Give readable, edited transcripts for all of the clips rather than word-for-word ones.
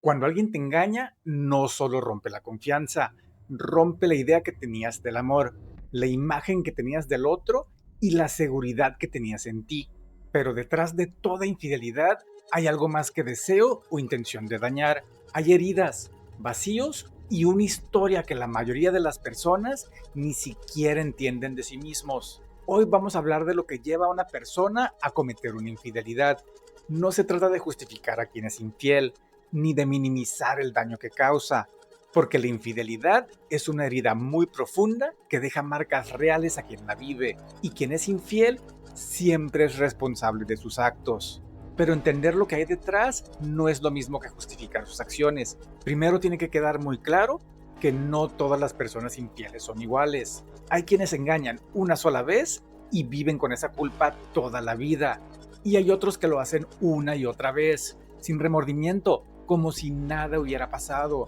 Cuando alguien te engaña, no solo rompe la confianza, rompe la idea que tenías del amor, la imagen que tenías del otro y la seguridad que tenías en ti. Pero detrás de toda infidelidad hay algo más que deseo o intención de dañar. Hay heridas, vacíos y una historia que la mayoría de las personas ni siquiera entienden de sí mismos. Hoy vamos a hablar de lo que lleva a una persona a cometer una infidelidad. No se trata de justificar a quien es infiel, ni de minimizar el daño que causa, porque la infidelidad es una herida muy profunda que deja marcas reales a quien la vive, y quien es infiel siempre es responsable de sus actos. Pero entender lo que hay detrás no es lo mismo que justificar sus acciones. Primero tiene que quedar muy claro que no todas las personas infieles son iguales. Hay quienes engañan una sola vez y viven con esa culpa toda la vida. Y hay otros que lo hacen una y otra vez, sin remordimiento, como si nada hubiera pasado.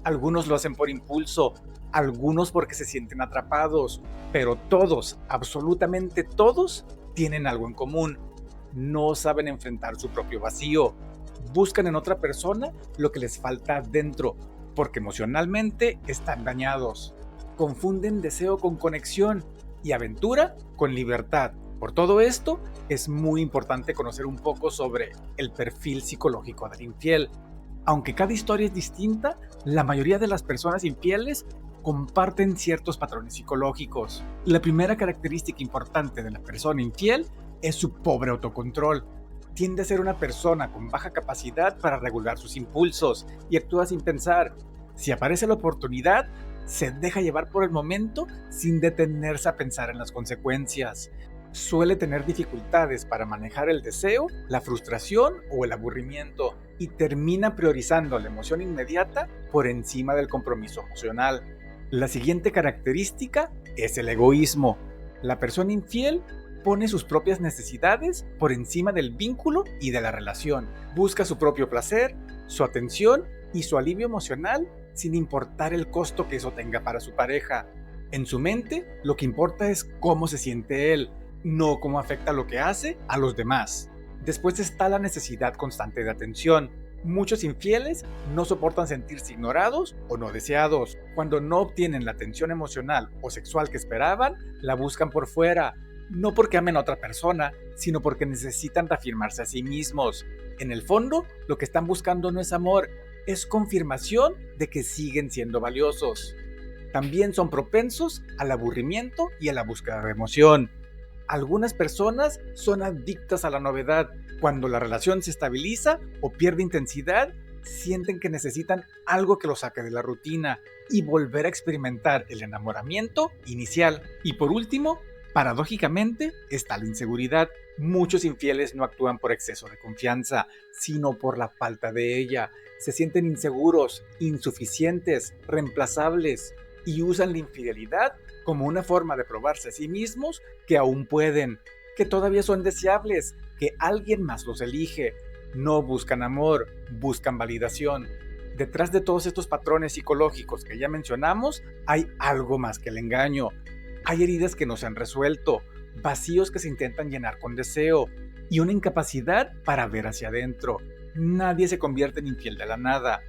Algunos lo hacen por impulso, algunos porque se sienten atrapados, pero todos, absolutamente todos, tienen algo en común. No saben enfrentar su propio vacío. Buscan en otra persona lo que les falta dentro, porque emocionalmente están dañados. Confunden deseo con conexión y aventura con libertad. Por todo esto, es muy importante conocer un poco sobre el perfil psicológico del infiel. Aunque cada historia es distinta, la mayoría de las personas infieles comparten ciertos patrones psicológicos. La primera característica importante de la persona infiel es su pobre autocontrol. Tiende a ser una persona con baja capacidad para regular sus impulsos y actúa sin pensar. Si aparece la oportunidad, se deja llevar por el momento sin detenerse a pensar en las consecuencias. Suele tener dificultades para manejar el deseo, la frustración o el aburrimiento y termina priorizando la emoción inmediata por encima del compromiso emocional. La siguiente característica es el egoísmo. La persona infiel pone sus propias necesidades por encima del vínculo y de la relación. Busca su propio placer, su atención y su alivio emocional sin importar el costo que eso tenga para su pareja. En su mente, lo que importa es cómo se siente él, no cómo afecta lo que hace a los demás. Después está la necesidad constante de atención. Muchos infieles no soportan sentirse ignorados o no deseados. Cuando no obtienen la atención emocional o sexual que esperaban, la buscan por fuera. No porque amen a otra persona, sino porque necesitan reafirmarse a sí mismos. En el fondo, lo que están buscando no es amor, es confirmación de que siguen siendo valiosos. También son propensos al aburrimiento y a la búsqueda de emoción. Algunas personas son adictas a la novedad. Cuando la relación se estabiliza o pierde intensidad, sienten que necesitan algo que los saque de la rutina y volver a experimentar el enamoramiento inicial. Y por último, paradójicamente, está la inseguridad. Muchos infieles no actúan por exceso de confianza, sino por la falta de ella. Se sienten inseguros, insuficientes, reemplazables y usan la infidelidad como una forma de probarse a sí mismos que aún pueden, que todavía son deseables, que alguien más los elige. No buscan amor, buscan validación. Detrás de todos estos patrones psicológicos que ya mencionamos, hay algo más que el engaño. Hay heridas que no se han resuelto, vacíos que se intentan llenar con deseo y una incapacidad para ver hacia adentro. Nadie se convierte en infiel de la nada.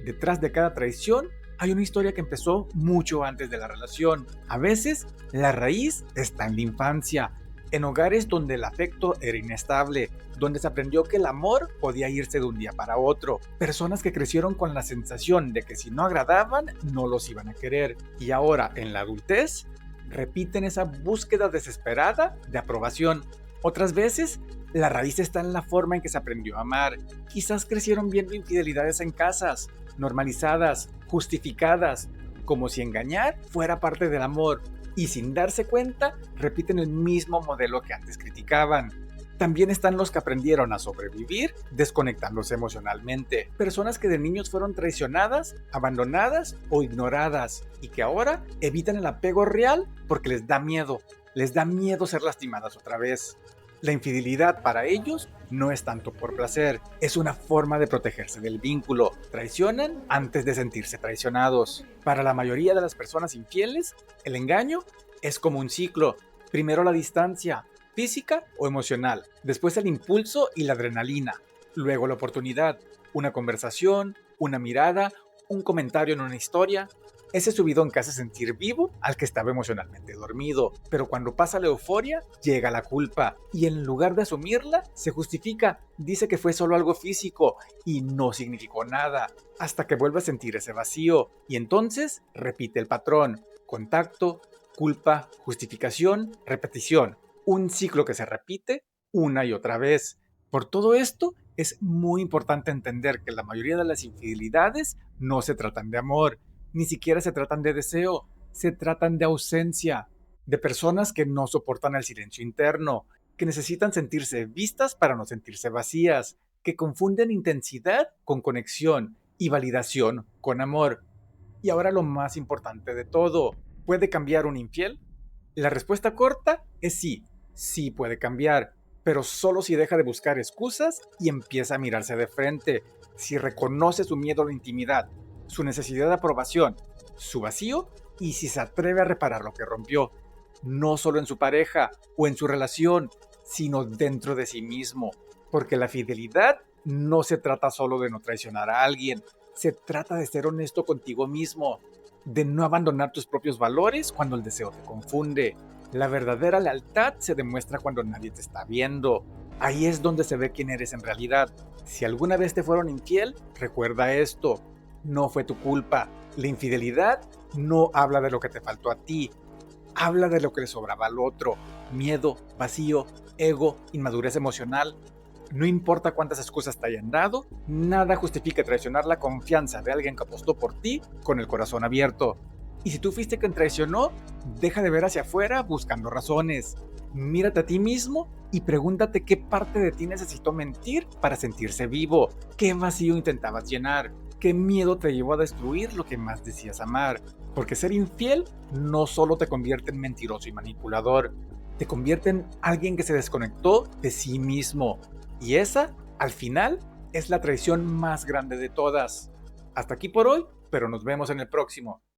Detrás de cada traición hay una historia que empezó mucho antes de la relación. A veces, la raíz está en la infancia, en hogares donde el afecto era inestable, donde se aprendió que el amor podía irse de un día para otro. Personas que crecieron con la sensación de que si no agradaban, no los iban a querer. Y ahora, en la adultez, repiten esa búsqueda desesperada de aprobación. Otras veces, la raíz está en la forma en que se aprendió a amar. Quizás crecieron viendo infidelidades en casas, normalizadas, justificadas, como si engañar fuera parte del amor, y sin darse cuenta, repiten el mismo modelo que antes criticaban. También están los que aprendieron a sobrevivir desconectándose emocionalmente. Personas que de niños fueron traicionadas, abandonadas o ignoradas y que ahora evitan el apego real porque les da miedo. Les da miedo ser lastimadas otra vez. La infidelidad para ellos no es tanto por placer, es una forma de protegerse del vínculo. Traicionan antes de sentirse traicionados. Para la mayoría de las personas infieles, el engaño es como un ciclo. Primero la distancia, física o emocional. Después el impulso y la adrenalina. Luego la oportunidad, una conversación, una mirada, un comentario en una historia. Ese subidón que hace sentir vivo al que estaba emocionalmente dormido, pero cuando pasa la euforia, llega la culpa, y en lugar de asumirla, se justifica, dice que fue solo algo físico y no significó nada, hasta que vuelve a sentir ese vacío, y entonces repite el patrón: contacto, culpa, justificación, repetición, un ciclo que se repite una y otra vez. Por todo esto, es muy importante entender que la mayoría de las infidelidades no se tratan de amor, ni siquiera se tratan de deseo, se tratan de ausencia, de personas que no soportan el silencio interno, que necesitan sentirse vistas para no sentirse vacías, que confunden intensidad con conexión y validación con amor. Y ahora lo más importante de todo: ¿puede cambiar un infiel? La respuesta corta es sí, sí puede cambiar, pero solo si deja de buscar excusas y empieza a mirarse de frente, si reconoce su miedo a la intimidad, su necesidad de aprobación, su vacío, y si se atreve a reparar lo que rompió, no solo en su pareja o en su relación, sino dentro de sí mismo, porque la fidelidad no se trata solo de no traicionar a alguien, se trata de ser honesto contigo mismo, de no abandonar tus propios valores cuando el deseo te confunde. La verdadera lealtad se demuestra cuando nadie te está viendo. Ahí es donde se ve quién eres en realidad. Si alguna vez te fueron infiel, recuerda esto: no fue tu culpa. La infidelidad no habla de lo que te faltó a ti, habla de lo que le sobraba al otro: miedo, vacío, ego, inmadurez emocional. No importa cuántas excusas te hayan dado, nada justifica traicionar la confianza de alguien que apostó por ti con el corazón abierto. Y si tú fuiste quien traicionó, deja de ver hacia afuera buscando razones. Mírate a ti mismo y pregúntate qué parte de ti necesitó mentir para sentirse vivo, qué vacío intentabas llenar, qué miedo te llevó a destruir lo que más decías amar. Porque ser infiel no solo te convierte en mentiroso y manipulador, te convierte en alguien que se desconectó de sí mismo. Y esa, al final, es la traición más grande de todas. Hasta aquí por hoy, pero nos vemos en el próximo.